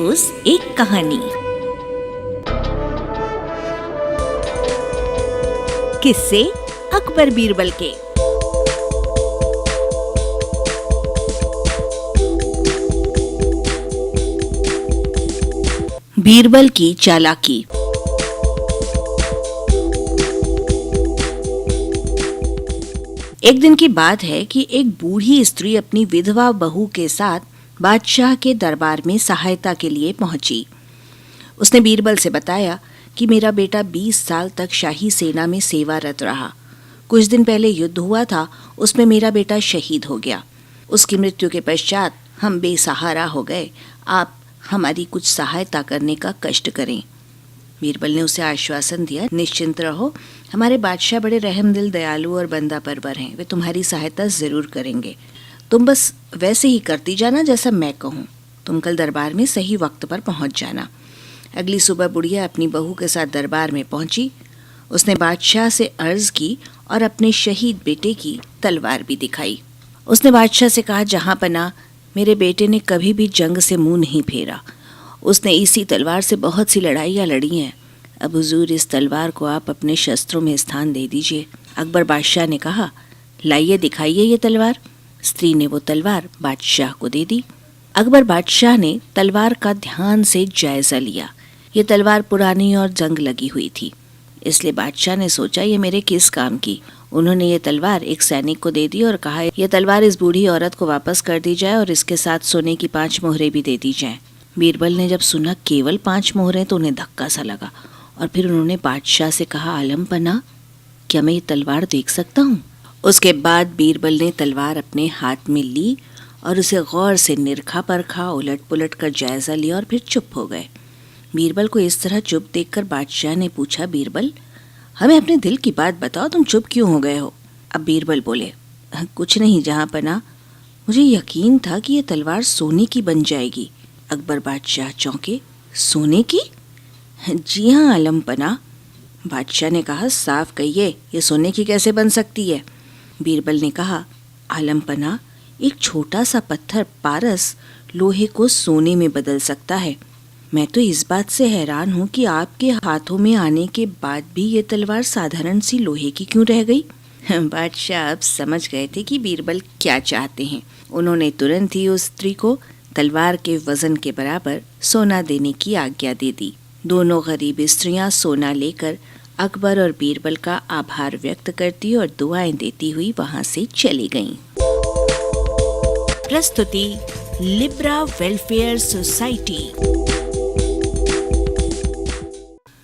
रोज एक कहानी। किस्से अकबर बीरबल के। बीरबल की चालाकी। एक दिन की बात है कि एक बूढ़ी स्त्री अपनी विधवा बहू के साथ बादशाह के दरबार में सहायता के लिए पहुंची। उसने बीरबल से बताया कि मेरा बेटा 20 साल तक शाही सेना में सेवारत रहा। कुछ दिन पहले युद्ध हुआ था, उसमें मेरा बेटा शहीद हो गया। उसकी मृत्यु के पश्चात हम बेसहारा हो गए। आप हमारी कुछ सहायता करने का कष्ट करें। बीरबल ने उसे आश्वासन दिया, निश्चिंत रहो, हमारे बादशाह बड़े रहमदिल, दयालु और बंदा परवर हैं। वे तुम्हारी सहायता जरूर करेंगे। तुम बस वैसे ही करती जाना जैसा मैं कहूँ। तुम कल दरबार में सही वक्त पर पहुँच जाना। अगली सुबह बुढ़िया अपनी बहू के साथ दरबार में पहुंची। उसने बादशाह से अर्ज की और अपने शहीद बेटे की तलवार भी दिखाई। उसने बादशाह से कहा, जहाँ पना, मेरे बेटे ने कभी भी जंग से मुंह नहीं फेरा। उसने इसी तलवार से बहुत सी लड़ाइयाँ लड़ी हैं। अब हुजूर, इस तलवार को आप अपने शस्त्रों में स्थान दे दीजिए। अकबर बादशाह ने कहा, लाइए दिखाइए ये तलवार। स्त्री ने वो तलवार बादशाह को दे दी। अकबर बादशाह ने तलवार का ध्यान से जायजा लिया। ये तलवार पुरानी और जंग लगी हुई थी, इसलिए बादशाह ने सोचा ये मेरे किस काम की। उन्होंने ये तलवार एक सैनिक को दे दी और कहा, यह तलवार इस बूढ़ी औरत को वापस कर दी जाए और इसके साथ सोने की 5 मोहरें भी दे दी जाएं। बीरबल ने जब सुना केवल 5 मोहरें तो उन्हें धक्का सा लगा और फिर उन्होंने बादशाह से कहा, आलम पना, क्या मैं ये तलवार देख सकता हूँ? उसके बाद बीरबल ने तलवार अपने हाथ में ली और उसे गौर से निरखा परखा, उलट पुलट कर जायजा लिया और फिर चुप हो गए। बीरबल को इस तरह चुप देखकर बादशाह ने पूछा, बीरबल, हमें अपने दिल की बात बताओ, तुम चुप क्यों हो गए हो? अब बीरबल बोले, कुछ नहीं जहाँ पना, मुझे यकीन था कि यह तलवार सोने की बन जाएगी। अकबर बादशाह चौंके, सोने की? जी हाँ आलम पना। बादशाह ने कहा, साफ कहिए, ये सोने की कैसे बन सकती है? बीरबल ने कहा, आलम पना, एक छोटा सा पत्थर पारस लोहे को सोने में बदल सकता है। मैं तो इस बात से हैरान हूँ कि आपके हाथों में आने के बाद भी ये तलवार साधारण सी लोहे की क्यों रह गई? बादशाह अब समझ गए थे कि बीरबल क्या चाहते हैं। उन्होंने तुरंत ही उस स्त्री को तलवार के वजन के बराबर सोना देने की आज्ञा दे दी। दोनों गरीब स्त्रियां सोना लेकर अकबर और बीरबल का आभार व्यक्त करती और दुआएं देती हुई वहां से चली गईं। प्रस्तुति लिब्रा वेलफेयर सोसाइटी।